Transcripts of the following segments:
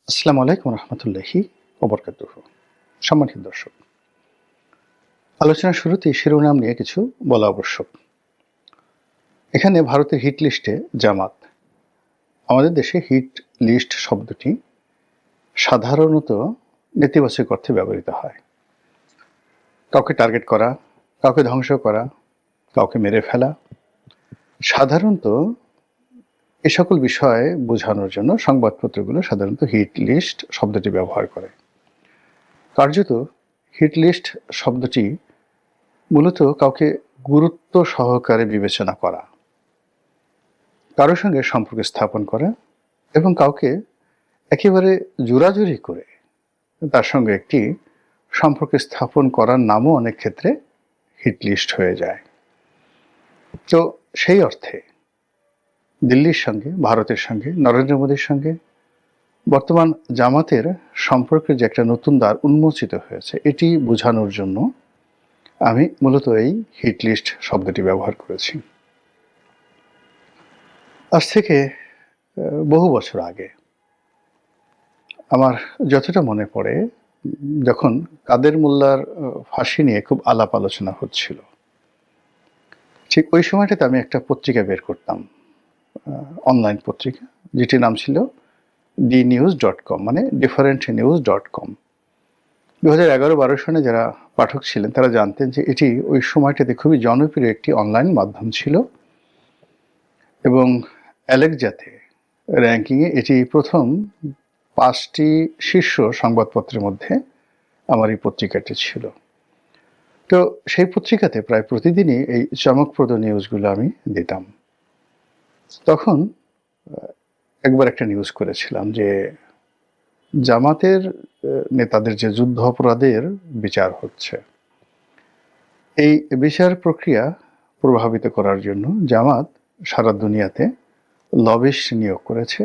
আসসালামু আলাইকুম রহমতুল্লাহি ওবরকাতুহু। সম্মানিত দর্শক, আলোচনার শুরুতেই শিরোনাম নিয়ে কিছু বলা আবশ্যক। এখানে ভারতের হিট লিস্টে জামাত। আমাদের দেশে হিট লিস্ট শব্দটি সাধারণত নেতিবাচক অর্থে ব্যবহৃত হয়। কাউকে টার্গেট করা, কাউকে ধ্বংস করা, কাউকে মেরে ফেলা। সাধারণত এ সকল বিষয় বোঝানোর জন্য সংবাদপত্রগুলো সাধারণত হিট লিস্ট শব্দটি ব্যবহার করে। কার্যত হিট লিস্ট শব্দটি মূলত কাউকে গুরুত্ব সহকারে বিবেচনা করা, কারোর সঙ্গে সম্পর্ক স্থাপন করা এবং কাউকে একেবারে জোরাজুরি করে তার সঙ্গে একটি সম্পর্ক স্থাপন করার নামও অনেক ক্ষেত্রে হিট লিস্ট হয়ে যায়। তো সেই অর্থে দিল্লির সঙ্গে, ভারতের সঙ্গে, নরেন্দ্র মোদীর সঙ্গে বর্তমান জামাতের সম্পর্কের যে একটা নতুন দ্বার উন্মোচিত হয়েছে, এটি বোঝানোর জন্য আমি মূলত এই হিট লিস্ট শব্দটি ব্যবহার করেছি। আজ থেকে বহু বছর আগে আমার যতটা মনে পড়ে, যখন কাদের মোল্লার ফাঁসি নিয়ে খুব আলাপ আলোচনা হচ্ছিল, ঠিক ওই সময়টাতে আমি একটা পত্রিকা বের করতাম, অনলাইন পত্রিকা, যেটির নাম ছিল dnews.com, মানে differentnews.com। 2011-12 সনে যারা পাঠক ছিলেন তারা জানতেন যে এটি ওই সময়টাতে খুবই জনপ্রিয় একটি অনলাইন মাধ্যম ছিল এবং অ্যালেক্সাতে র্যাঙ্কিংয়ে এটি প্রথম 5টি শীর্ষ সংবাদপত্রের মধ্যে আমার এই পত্রিকাটি ছিল। তো সেই পত্রিকাতে প্রায় প্রতিদিনই এই চমকপ্রদ নিউজগুলো আমি দিতাম। তখন একবার একটা নিউজ করেছিলাম যে জামাতের নেতাদের যে যুদ্ধ অপরাধের বিচার হচ্ছে, এই বিচার প্রক্রিয়া প্রভাবিত করার জন্য জামাত সারা দুনিয়াতে লবিস্ট নিয়োগ করেছে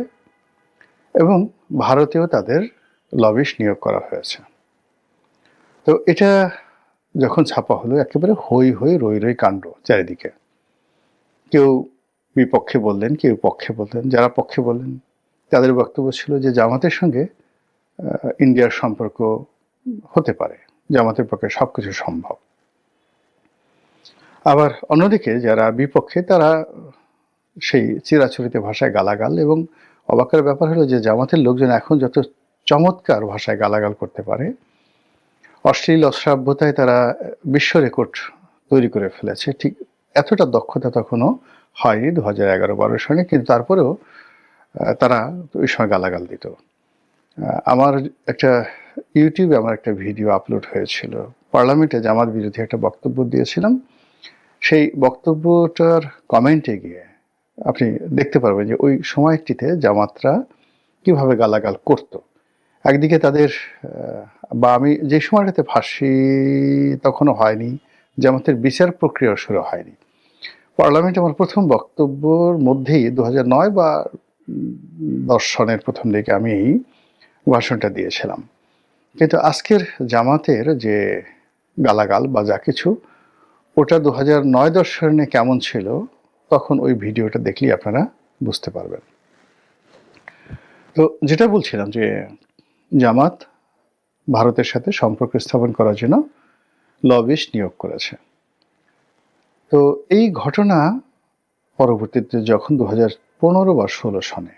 এবং ভারতেও তাদের লবিস্ট নিয়োগ করা হয়েছে। তো এটা যখন ছাপা হলো, একেবারে হই হই রই রই কাণ্ড চারিদিকে। কেউ বিপক্ষে বললেন, কেউ পক্ষে বললেন। যারা পক্ষে বললেন তাদের বক্তব্য ছিল যে জামাতের সঙ্গে ইন্ডিয়ার সম্পর্ক হতে পারে, জামাতের পক্ষে সবকিছু সম্ভব। আবার অন্যদিকে যারা বিপক্ষে তারা সেই চিরাচরিত ভাষায় গালাগাল, এবং অবাকের ব্যাপার হলো যে জামাতের লোকজন এখন যত চমৎকার ভাষায় গালাগাল করতে পারে, অশ্লীল অশ্রাব্যতায় তারা বিশ্ব রেকর্ড তৈরি করে ফেলেছে, ঠিক এতটা দক্ষতা তখনও হয়নি 2011-12 সনে, কিন্তু তারপরেও তারা ওই সময় গালাগাল দিত। আমার একটা ইউটিউবে আমার একটা ভিডিও আপলোড হয়েছিল, পার্লামেন্টে জামাত বিরোধী একটা বক্তব্য দিয়েছিলাম। সেই বক্তব্যটার কমেন্টে গিয়ে আপনি দেখতে পারবেন যে ওই সময়টিতে জামাতরা কিভাবে গালাগাল করত। একদিকে তাদের বা আমি যে সময়টাতে ফাঁসি তখনও হয়নি, জামাতের বিচার প্রক্রিয়া শুরু হয়নি, পার্লামেন্টে আমার প্রথম বক্তব্যর মধ্যেই 2009 বা 10 সনের প্রথম দিকে আমি এই ভাষণটা দিয়েছিলাম। কিন্তু আজকের জামাতের যে গালাগাল বা যা কিছু, ওটা 2009-10 সনে কেমন ছিল তখন ওই ভিডিওটা দেখলেই আপনারা বুঝতে পারবেন। তো যেটা বলছিলাম যে জামাত ভারতের সাথে সম্পর্ক স্থাপন করার জন্য লবিস্ট নিয়োগ করেছে। তো এই ঘটনা পরবর্তীতে যখন 2015 বা 16 সনে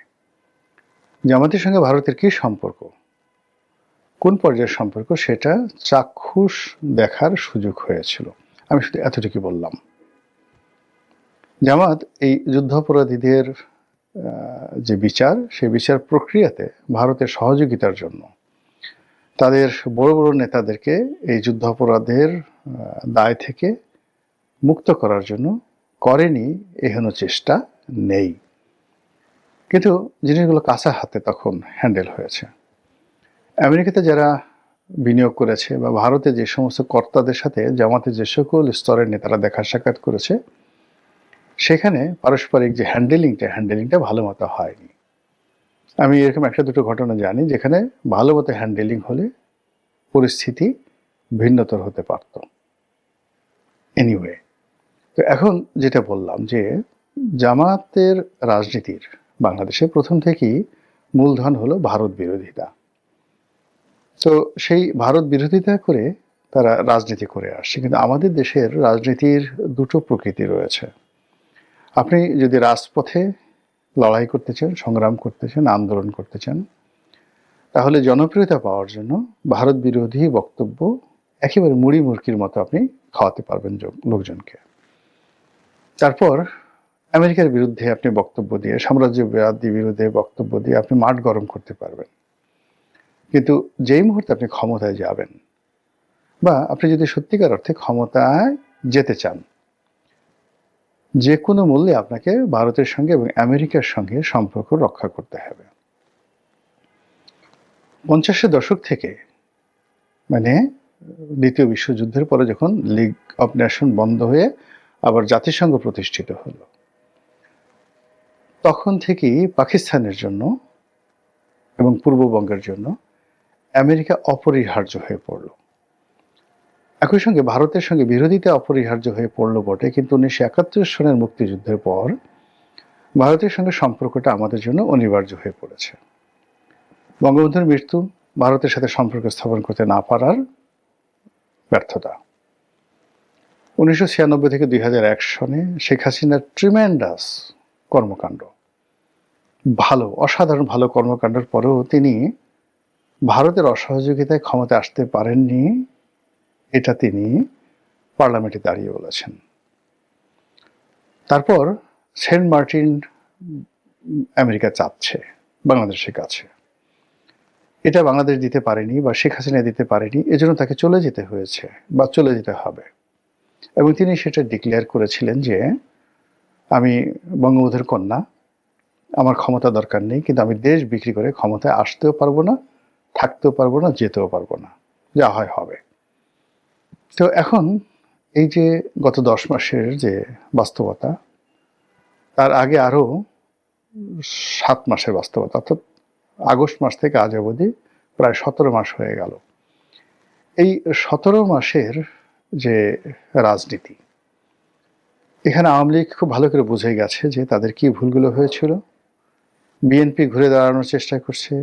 জামাতের সঙ্গে ভারতের কি সম্পর্ক, কোন পর্যায়ের সম্পর্ক, সেটা চাক্ষুষ দেখার সুযোগ হয়েছিল। আমি শুধু এতটুকু বললাম, জামাত এই যুদ্ধাপরাধীদের যে বিচার, সেই বিচার প্রক্রিয়াতে ভারতের সহযোগিতার জন্য তাদের বড় বড় নেতাদেরকে এই যুদ্ধাপরাধের দায় থেকে মুক্ত করার জন্য করেনি এহেন চেষ্টা নেই, কিন্তু জিনিসগুলো কাঁচা হাতে তখন হ্যান্ডেল হয়েছে। আমেরিকাতে যারা বিনিয়োগ করেছে বা ভারতে যে সমস্ত কর্তাদের সাথে জামাতের যে সকল স্তরের নেতারা দেখা সাক্ষাৎ করেছে, সেখানে পারস্পরিক যে হ্যান্ডেলিংটা ভালো মতো হয়নি। আমি এরকম একটা দুটো ঘটনা জানি যেখানে ভালো মতো হ্যান্ডেলিং হলে পরিস্থিতি ভিন্নতর হতে পারত। এনিওয়ে, তো এখন যেটা বললাম যে জামাতের রাজনীতির বাংলাদেশে প্রথম থেকেই মূলধন হলো ভারত বিরোধিতা। তো সেই ভারত বিরোধিতা করে তারা রাজনীতি করে আসছে। কিন্তু আমাদের দেশের রাজনীতির দুটো প্রকৃতি রয়েছে। আপনি যদি রাজপথে লড়াই করতে চান, সংগ্রাম করতে চান, আন্দোলন করতে চান, তাহলে জনপ্রিয়তা পাওয়ার জন্য ভারত বিরোধী বক্তব্য একেবারে মুড়ি মুরকির মতো আপনি খাওয়াতে পারবেন লোকজনকে। তারপর আমেরিকার বিরুদ্ধে আপনি বক্তব্য দিয়ে, সাম্রাজ্যবাদী বিরুদ্ধে বক্তব্য দিয়ে আপনি মাঠ গরম করতে পারবেন। কিন্তু যেই মুহূর্তে আপনি ক্ষমতায় যাবেন, বা আপনি যদি সত্যিকার অর্থে ক্ষমতায় যেতে চান, যে কোনো মূল্যে আপনাকে ভারতের সঙ্গে এবং আমেরিকার সঙ্গে সম্পর্ক রক্ষা করতে হবে। 50-এর দশক থেকে, মানে দ্বিতীয় বিশ্বযুদ্ধের পরে যখন লিগ অফ নেশন বন্ধ হয়ে আবার জাতিসংঘ প্রতিষ্ঠিত হলো, তখন থেকেই পাকিস্তানের জন্য এবং পূর্ববঙ্গের জন্য আমেরিকা অপরিহার্য হয়ে পড়ল। একই সঙ্গে ভারতের সঙ্গে বিরোধিতা অপরিহার্য হয়ে পড়ল বটে, কিন্তু 1971 সনের মুক্তিযুদ্ধের পর ভারতের সঙ্গে সম্পর্কটা আমাদের জন্য অনিবার্য হয়ে পড়েছে। বঙ্গবন্ধুর মৃত্যু, ভারতের সাথে সম্পর্ক স্থাপন করতে না পারার ব্যর্থতা। 1996 থেকে 2001 সনে শেখ হাসিনার ট্রিমেন্ডাস কর্মকাণ্ড, ভালো, অসাধারণ ভালো কর্মকাণ্ডের পরেও তিনি ভারতের অসহযোগিতায় ক্ষমতা আসতে পারেননি, এটা তিনি পার্লামেন্টে দাঁড়িয়ে বলেছেন। তারপর সেন্ট মার্টিন আমেরিকা চাচ্ছে বাংলাদেশের কাছে, এটা বাংলাদেশ দিতে পারেনি বা শেখ হাসিনা দিতে পারেনি, এজন্য তাকে চলে যেতে হয়েছে বা চলে যেতে হবে। এবং তিনি সেটা ডিক্লেয়ার করেছিলেন যে আমি বঙ্গবন্ধুর কন্যা, আমার ক্ষমতা দরকার নেই, কিন্তু আমি দেশ বিক্রি করে ক্ষমতায় আসতেও পারবো না, থাকতেও পারবো না, যেতেও পারবো না, যা হয় হবে। তো এখন এই যে গত 10 মাসের যে বাস্তবতা, তার আগে আরো 7 মাসের বাস্তবতা, অর্থাৎ আগস্ট মাস থেকে আজ অবধি প্রায় 17 মাস হয়ে গেল। এই 17 মাসের যে রাজনীতি, এখানে আওয়ামী লীগ খুব ভালো করে বুঝে গেছে যে তাদের কি ভুলগুলো হয়েছিল। বিএনপি ঘুরে দাঁড়ানোর চেষ্টা করছে,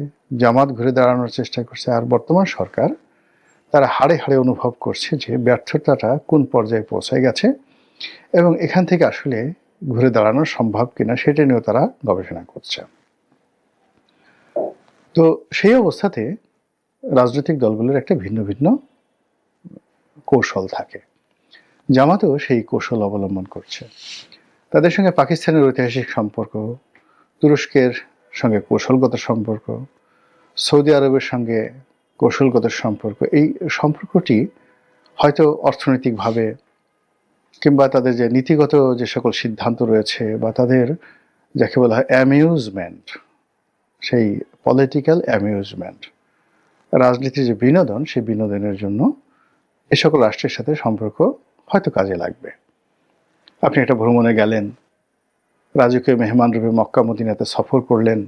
জামাত ঘুরে দাঁড়ানোর চেষ্টা করছে, আর বর্তমান সরকার তারা হাড়ে হাড়ে অনুভব করছে যে ব্যর্থতাটা কোন পর্যায়ে পৌঁছে গেছে এবং এখান থেকে আসলে ঘুরে দাঁড়ানো সম্ভব কিনা সেটা নিয়েও তারা গবেষণা করছে। তো সেই অবস্থাতে রাজনৈতিক দলগুলোর একটা ভিন্ন ভিন্ন কৌশল থাকে। জামাতও সেই কৌশল অবলম্বন করছে। তাদের সঙ্গে পাকিস্তানের ঐতিহাসিক সম্পর্ক, তুরস্কের সঙ্গে কৌশলগত সম্পর্ক, সৌদি আরবের সঙ্গে কৌশলগত সম্পর্ক, এই সম্পর্কটি হয়তো অর্থনৈতিকভাবে কিংবা তাদের যে নীতিগত যে সকল সিদ্ধান্ত রয়েছে বা তাদের যাকে বলা হয় অ্যামিউজমেন্ট, সেই পলিটিক্যাল অ্যামিউজমেন্ট, রাজনীতির যে বিনোদন, সেই বিনোদনের জন্য এ সকল রাষ্ট্রের সাথে সম্পর্ক হয়তো কাজে লাগবে। আপনি একটা ভ্রমণে গেলেন, রাজকীয় মেহমান রূপে মক্কা মদিনাতে সফর করলেন,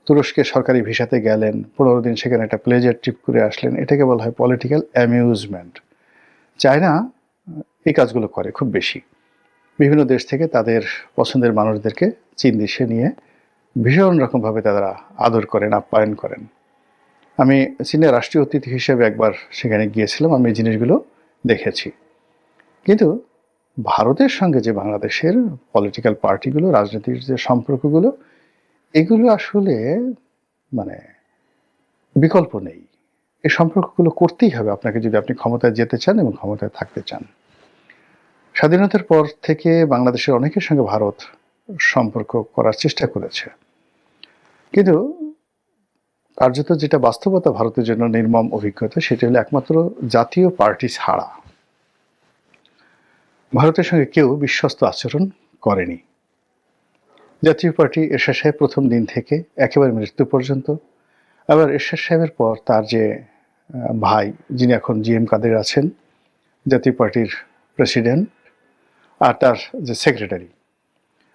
তুরস্কে সরকারি ভিসাতে গেলেন, 15 দিন সেখানে একটা প্লেজার ট্রিপ করে আসলেন, এটাকে বলা হয় পলিটিক্যাল অ্যামিউজমেন্ট। চায়না এই কাজগুলো করে খুব বেশি। বিভিন্ন দেশ থেকে তাদের পছন্দের মানুষদেরকে চীন দেশে নিয়ে ভীষণ রকমভাবে তারা আদর করেন, আপ্যায়ন করেন। আমি চীনের রাষ্ট্রীয় অতিথি হিসেবে একবার সেখানে গিয়েছিলাম, আমি এই জিনিসগুলো দেখেছি। কিন্তু ভারতের সঙ্গে যে বাংলাদেশের পলিটিক্যাল পার্টিগুলো, রাজনীতির যে সম্পর্কগুলো, এগুলো আসলে মানে বিকল্প নেই। এই সম্পর্কগুলো করতেই হবে আপনাকে যদি আপনি ক্ষমতায় যেতে চান এবং ক্ষমতায় থাকতে চান। স্বাধীনতার পর থেকে বাংলাদেশের অনেকের সঙ্গে ভারত সম্পর্ক করার চেষ্টা করেছে, কিন্তু কার্যত যেটা বাস্তবতা ভারতের জন্য নির্মম অভিজ্ঞতা, সেটা হলো একমাত্র জাতীয় পার্টি ছাড়া ভারতের সঙ্গে কেউ বিশ্বস্ত আচরণ করেনি। জাতীয় পার্টি এরশাদ সাহেব প্রথম দিন থেকে একেবারে মৃত্যু পর্যন্ত, আবার এরশাদ সাহেবের পর তার যে ভাই, যিনি এখন জিএম কাদের আছেন, জাতীয় পার্টির প্রেসিডেন্ট, আর তার যে সেক্রেটারি,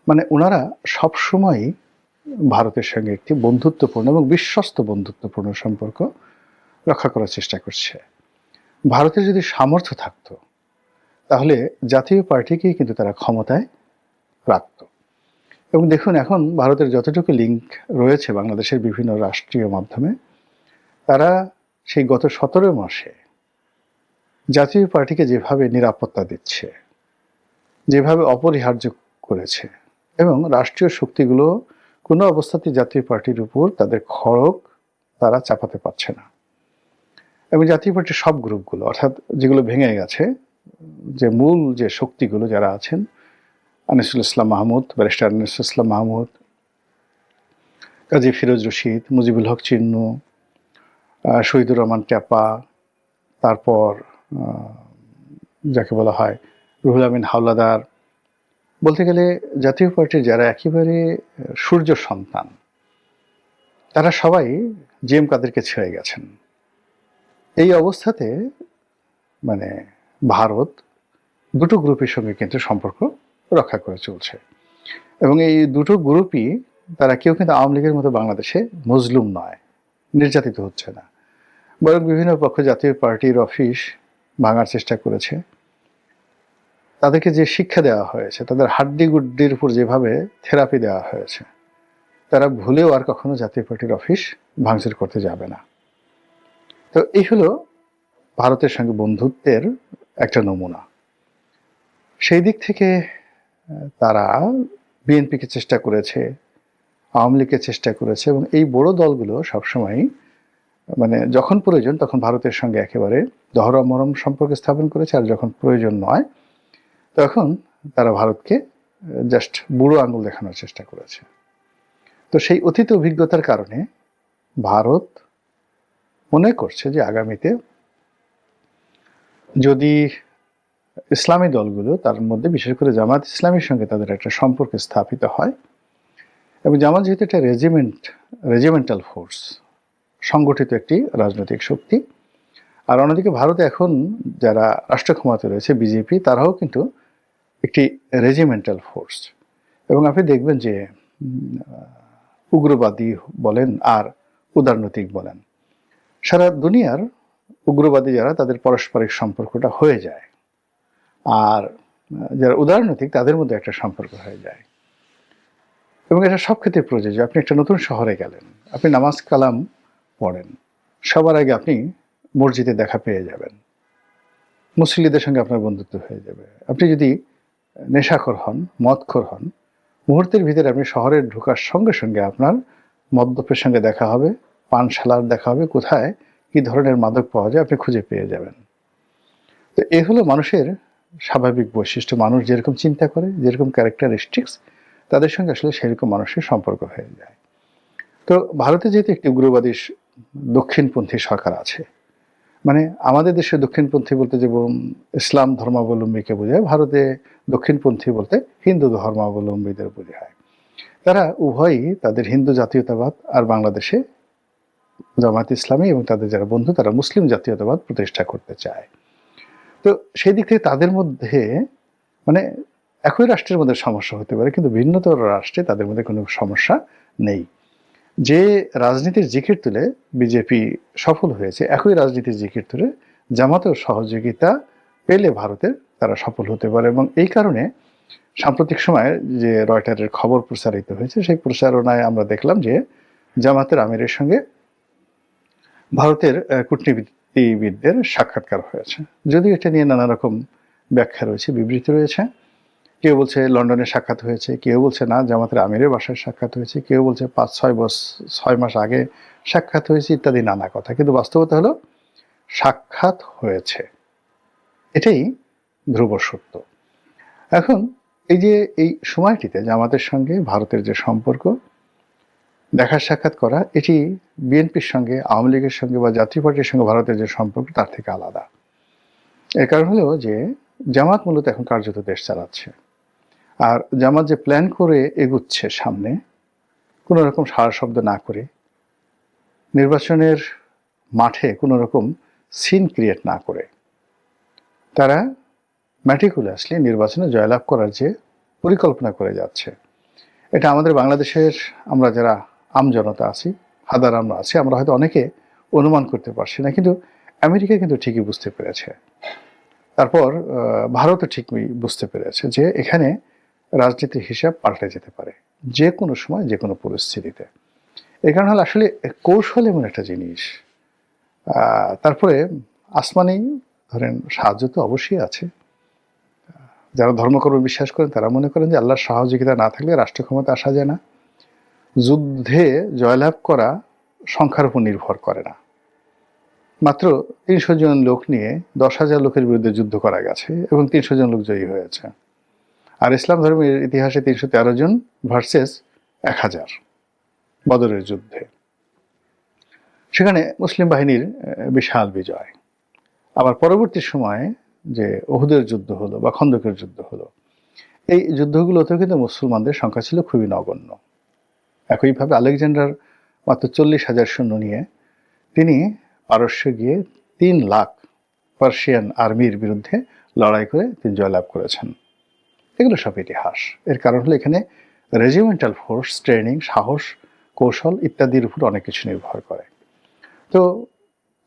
মানে ওনারা সবসময়ই ভারতের সঙ্গে একটি বন্ধুত্বপূর্ণ এবং বিশ্বস্ত বন্ধুত্বপূর্ণ সম্পর্ক রক্ষা করার চেষ্টা করছে। ভারতের যদি সামর্থ্য থাকতো তাহলে জাতীয় পার্টিকেই কিন্তু তারা ক্ষমতায় রাখত। এবং দেখুন এখন ভারতের যতটুকু লিঙ্ক রয়েছে বাংলাদেশের বিভিন্ন রাষ্ট্রীয় মাধ্যমে, তারা সেই গত 17 মাসে জাতীয় পার্টিকে যেভাবে নিরাপত্তা দিচ্ছে, যেভাবে অপরিহার্য করেছে, এবং রাষ্ট্রীয় শক্তিগুলো কোনো অবস্থাতেই জাতীয় পার্টির উপর তাদের খড়গ তারা চাপাতে পারছে না। এবং জাতীয় পার্টির সব গ্রুপগুলো, অর্থাৎ যেগুলো ভেঙে গেছে, যে মূল যে শক্তিগুলো যারা আছেন, আনিসুল ইসলাম মাহমুদ, ব্যারিস্টার আনিসুল ইসলাম মাহমুদ, কাজী ফিরোজ রশিদ, মুজিবুল হক চিন্নু, শহীদুর রহমান ট্যাপা, তারপর যাকে বলা হয় রুহুল আমিন হাওলাদার, বলতে গেলে জাতীয় পার্টির যারা একেবারে সূর্য সন্তান, তারা সবাই জি এম কাদেরকে ছেড়ে গেছেন। এই অবস্থাতে মানে ভারত দুটো গ্রুপের সঙ্গে কিন্তু সম্পর্ক রক্ষা করে চলছে, এবং এই দুটো গ্রুপই তারা কেউ কিন্তু আওয়ামী লীগের মতো বাংলাদেশে মজলুম নয়, নির্যাতিত হচ্ছে না, বরং বিভিন্ন পক্ষ জাতীয় পার্টির অফিস ভাঙার চেষ্টা করেছে। তাদেরকে যে শিক্ষা দেওয়া হয়েছে, তাদের হাড্ডি গুড্ডির উপর যেভাবে থেরাপি দেওয়া হয়েছে, তারা ভুলেও আর কখনো জাতীয় পার্টির অফিস ভাঙচুর করতে যাবে না। তো এই হলো ভারতের সঙ্গে বন্ধুত্বের একটা নমুনা। সেই দিক থেকে তারা বিএনপিকে চেষ্টা করেছে, আওয়ামী লীগকে চেষ্টা করেছে, এবং এই বড় দলগুলো সবসময় মানে যখন প্রয়োজন তখন ভারতের সঙ্গে একেবারে দহরম মরম সম্পর্ক স্থাপন করেছে, আর যখন প্রয়োজন নয় তখন তারা ভারতকে জাস্ট বুড়ো আঙুল দেখানোর চেষ্টা করেছে। তো সেই অতীত অভিজ্ঞতার কারণে ভারত মনে করছে যে আগামীতে যদি ইসলামী দলগুলো, তার মধ্যে বিশেষ করে জামাত ইসলামীর সঙ্গে তাদের একটা সম্পর্ক স্থাপিত হয়, এবং জামাত যেহেতু একটা রেজিমেন্টাল ফোর্স, সংগঠিত একটি রাজনৈতিক শক্তি, আর অন্যদিকে ভারতে এখন যারা রাষ্ট্র ক্ষমতা রয়েছে বিজেপি, তারাও কিন্তু একটি রেজিমেন্টাল ফোর্স। এবং আপনি দেখবেন যে উগ্রবাদী বলেন আর উদারনৈতিক বলেন, সারা দুনিয়ার উগ্রবাদী যারা, তাদের পারস্পরিক সম্পর্কটা হয়ে যায়, আর যারা উদারনৈতিক তাদের মধ্যে একটা সম্পর্ক হয়ে যায়। এবং এটা সব ক্ষেত্রে প্রযোজ্য। আপনি একটা নতুন শহরে গেলেন, আপনি নামাজ কালাম পড়েন, সবার আগে আপনি মসজিদে দেখা পেয়ে যাবেন, মুসল্লিদের সঙ্গে আপনার বন্ধুত্ব হয়ে যাবে। আপনি যদি নেশাখোর হন, মদখোর হন, মুহূর্তের ভিতরে আপনি শহরে ঢোকার সঙ্গে সঙ্গে আপনার মদ্যপের সঙ্গে দেখা হবে, পানশালার দেখা হবে, কোথায় কি ধরনের মাদক পাওয়া যায় আপনি খুঁজে পেয়ে যাবেন। তো এ হলো মানুষের স্বাভাবিক বৈশিষ্ট্য। মানুষ যেরকম চিন্তা করে, যেরকম ক্যারেক্টারিস্টিক্স, তাদের সঙ্গে আসলে সেরকম মানুষের সম্পর্ক হয়ে যায়। তো ভারতে যেহেতু একটি উগ্রবাদী দক্ষিণপন্থী সরকার আছে, মানে আমাদের দেশে দক্ষিণপন্থী বলতে যেমন ইসলাম ধর্মাবলম্বীকে বোঝায়, ভারতে দক্ষিণপন্থী বলতে হিন্দু ধর্মাবলম্বীদের বোঝায়। তারা উভয়ই তাদের হিন্দু জাতীয়তাবাদ আর বাংলাদেশে জামাত ইসলামী এবং তাদের যারা বন্ধু তারা মুসলিম জাতীয়তাবাদ প্রতিষ্ঠা করতে চায়। তো সেই দিক থেকে তাদের মধ্যে মানে একই রাষ্ট্রের মধ্যে সমস্যা হতে পারে, কিন্তু ভিন্নতর রাষ্ট্রে তাদের মধ্যে কোনো সমস্যা নেই। যে রাজনীতির জিকির তুলে বিজেপি সফল হয়েছে, একই রাজনীতির জিকির তুলে জামাতেও সহযোগিতা পেলে ভারতের তারা সফল হতে পারে। এবং এই কারণে সাম্প্রতিক সময়ে যে রয়টারের খবর প্রচারিত হয়েছে, সেই প্রচারণায় আমরা দেখলাম যে জামাতের আমিরের সঙ্গে ভারতের কূটনীতিবিদদের সাক্ষাৎকার হয়েছে। যদিও এটা নিয়ে নানা রকম ব্যাখ্যা রয়েছে, বিবৃতি রয়েছে। কেউ বলছে লন্ডনে সাক্ষাৎ হয়েছে, কেউ বলছে না জামাতের আমিরের বাসায় সাক্ষাৎ হয়েছে, কেউ বলছে 5-6 মাস আগে সাক্ষাৎ হয়েছে, ইত্যাদি নানা কথা। কিন্তু বাস্তবতা হলো সাক্ষাৎ হয়েছে, এটাই ধ্রুব সত্য। এখন এই যে এই সময়টিতে জামাতের সঙ্গে ভারতের যে সম্পর্ক, দেখা সাক্ষাৎ করা, এটি বিএনপির সঙ্গে, আওয়ামী লীগের সঙ্গে বা জাতীয় পার্টির সঙ্গে ভারতের যে সম্পর্ক তার থেকে আলাদা। এর কারণ হলো যে জামাত মূলত এখন কার্যত দেশ চালাচ্ছে, আর জামাত যে প্ল্যান করে এগুচ্ছে সামনে, কোনো রকম সারা শব্দ না করে, নির্বাচনের মাঠে কোনো রকম সিন ক্রিয়েট না করে, তারা ম্যাটিকুলাসলি নির্বাচনে জয়লাভ করার যে পরিকল্পনা করে যাচ্ছে, এটা আমাদের বাংলাদেশের আমরা যারা আমজনতা আছি, হাজার আমরা আছি, আমরা হয়তো অনেকে অনুমান করতে পারছি না, কিন্তু আমেরিকা কিন্তু ঠিকই বুঝতে পেরেছে। তারপর ভারতও ঠিকই বুঝতে পেরেছে যে এখানে রাজনীতির হিসাব পাল্টে যেতে পারে যে কোনো সময়, যে কোনো পরিস্থিতিতে। এই কারণে হলো আসলে কৌশল এমন একটা জিনিস। তারপরে আসমানি ধরেন সাহায্য তো অবশ্যই আছে। যারা ধর্মকর্ম বিশ্বাস করেন তারা মনে করেন যে আল্লাহর সহযোগিতা না থাকলে রাষ্ট্র ক্ষমতা আসা যায় না। যুদ্ধে জয়লাভ করা সংখ্যার উপর নির্ভর করে না। মাত্র ৩০০ জন লোক নিয়ে ১০,০০০ লোকের বিরুদ্ধে যুদ্ধ করা গেছে এবং ৩০০ জন লোক জয়ী হয়েছে। আর ইসলাম ধর্মের ইতিহাসে ৩১৩ জন ভার্সেস ১,০০০ বদরের যুদ্ধে। সেখানে মুসলিম বাহিনীর বিশাল বিজয়। আবার পরবর্তী সময়ে যে উহুদের যুদ্ধ হলো বা খন্দকের যুদ্ধ হলো, এই যুদ্ধগুলোতেও কিন্তু মুসলমানদের সংখ্যা ছিল খুবই নগণ্য। একইভাবে আলেকজান্ডার মাত্র ৪০,০০০ সৈন্য নিয়ে তিনি পারস্যে গিয়ে ৩ লাখ পার্সিয়ান আর্মির বিরুদ্ধে লড়াই করে তিনি জয়লাভ করেছেন। এগুলো সব ইতিহাস। এর কারণ হলো এখানে রেজিমেন্টাল ফোর্স, ট্রেনিং, সাহস, কৌশল ইত্যাদির উপর অনেক কিছু নির্ভর করে। তো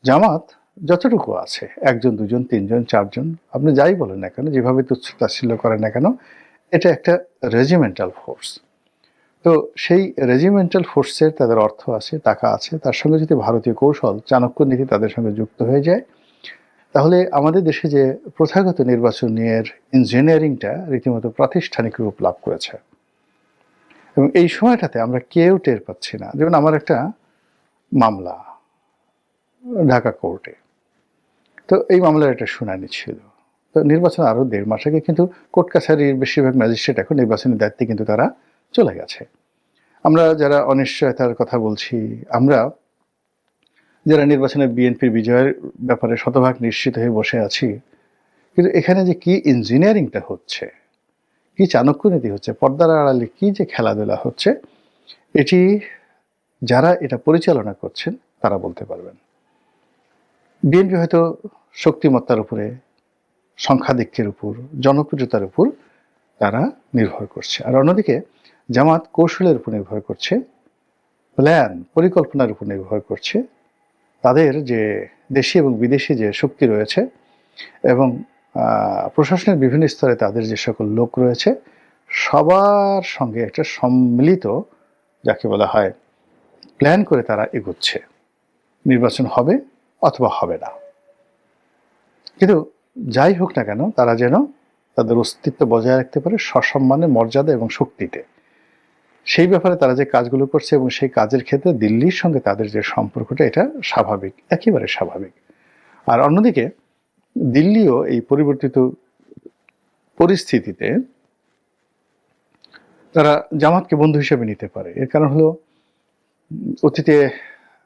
জামাত যতটুকু আছে, ১ জন, ২ জন, ৩ জন, ৪ জন, আপনি যাই বলেন না কেন, যেভাবে তুচ্ছ তাচ্ছিল্য করেন না কেন, এটা একটা রেজিমেন্টাল ফোর্স। তো সেই রেজিমেন্টাল ফোর্সের তাদের অর্থ আছে, টাকা আছে, তার সঙ্গে যদি ভারতীয় কৌশল, চাণক্য নীতি তাদের সঙ্গে যুক্ত হয়ে যায়, তাহলে আমাদের দেশে যে প্রথাগত নির্বাচনের ইঞ্জিনিয়ারিংটা রীতিমতো প্রাতিষ্ঠানিক রূপ লাভ করেছে। এবং এই সময়টাতে আমরা কেউ টের পাচ্ছি না। যেমন আমার একটা মামলা ঢাকা কোর্টে, তো এই মামলার একটা শুনানি ছিল। তো নির্বাচন আরও ১.৫ মাস আগে, কিন্তু কোর্ট কাছারির বেশিরভাগ ম্যাজিস্ট্রেট এখন নির্বাচনের দায়িত্বে কিন্তু তারা চলে গেছে। আমরা যারা অনিশ্চয়তার কথা বলছি, আমরা যারা নির্বাচনে বিএনপির বিজয়ের ব্যাপারে শতভাগ নিশ্চিত হয়ে বসে আছি, কিন্তু এখানে যে কি ইঞ্জিনিয়ারিংটা হচ্ছে, কি চাণক্য নীতি হচ্ছে, পর্দার আড়ালে কি যে খেলাধুলা হচ্ছে, এটি যারা এটা পরিচালনা করছেন তারা বলতে পারবেন। বিএনপি হয়তো শক্তিমত্তার উপরে, সংখ্যাধিক্যের উপর, জনপ্রিয়তার উপর তারা নির্ভর করছে, আর অন্যদিকে জামাত কৌশলের উপর নির্ভর করছে, প্ল্যান, পরিকল্পনার উপর নির্ভর করছে। তাদের যে দেশি এবং বিদেশি যে শক্তি রয়েছে এবং প্রশাসনের বিভিন্ন স্তরে তাদের যে সকল লোক রয়েছে, সবার সঙ্গে একটা সম্মিলিত, যাকে বলা হয়, প্ল্যান করে তারা এগোচ্ছে। নির্বাচন হবে অথবা হবে না, কিন্তু যাই হোক না কেন তারা যেন তাদের অস্তিত্ব বজায় রাখতে পারে সসম্মানে, মর্যাদা এবং শক্তিতে। সেই ব্যাপারে তারা যে কাজগুলো করছে এবং সেই কাজের ক্ষেত্রে দিল্লির সঙ্গে তাদের যে সম্পর্কটা, এটা স্বাভাবিক, একেবারে স্বাভাবিক। আর অন্যদিকে দিল্লিও এই পরিবর্তিত পরিস্থিতিতে তারা জামাতকে বন্ধু হিসেবে নিতে পারে। এর কারণ হলো অতীতে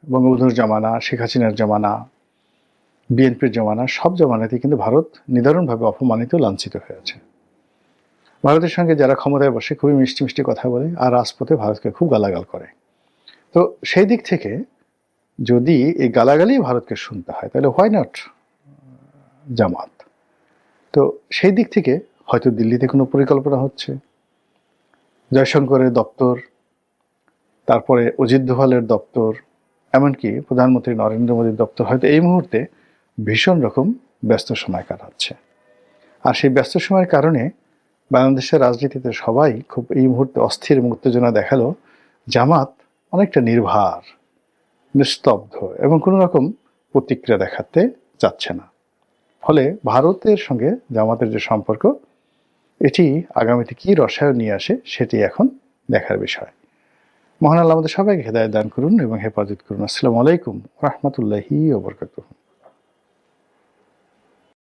বঙ্গবন্ধুর জামানা, শেখ হাসিনার জামানা, বিএনপির জামানা, সব জামানাতেই কিন্তু ভারত নিদারুণভাবে অপমানিত, লাঞ্ছিত হয়েছে। ভারতের সঙ্গে যারা ক্ষমতায় বসে খুবই মিষ্টি মিষ্টি কথা বলে আর রাজপথে ভারতকে খুব গালাগাল করে। তো সেই দিক থেকে যদি এই গালাগালি ভারতকে শুনতে হয়, তাহলে হোয়াই নট জামাত? তো সেই দিক থেকে হয়তো দিল্লিতে কোনো পরিকল্পনা হচ্ছে, জয়শঙ্করের দপ্তর, তারপরে অজিত দোভালের দপ্তর, এমনকি প্রধানমন্ত্রী নরেন্দ্র মোদীর দপ্তর হয়তো এই মুহূর্তে ভীষণ রকম ব্যস্ত সময় কাটাচ্ছে। আর সেই ব্যস্ত সময়ের কারণে বাংলাদেশের রাজনীতিতে সবাই খুব এই মুহূর্তে অস্থির এবং উত্তেজনা দেখালো। জামাত অনেকটা নির্ভার, নিস্তব্ধ এবং কোনো রকম প্রতিক্রিয়া দেখাতে চাচ্ছে না। ফলে ভারতের সঙ্গে জামাতের যে সম্পর্ক, এটি আগামীতে কী রসায়ন নিয়ে আসে সেটি এখন দেখার বিষয়। মহান আল্লাহ আমাদের সবাইকে হেদায়েত দান করুন এবং হেফাজত করুন। আসসালামু আলাইকুম ওয়া রাহমাতুল্লাহি ওয়া বারাকাতুহু।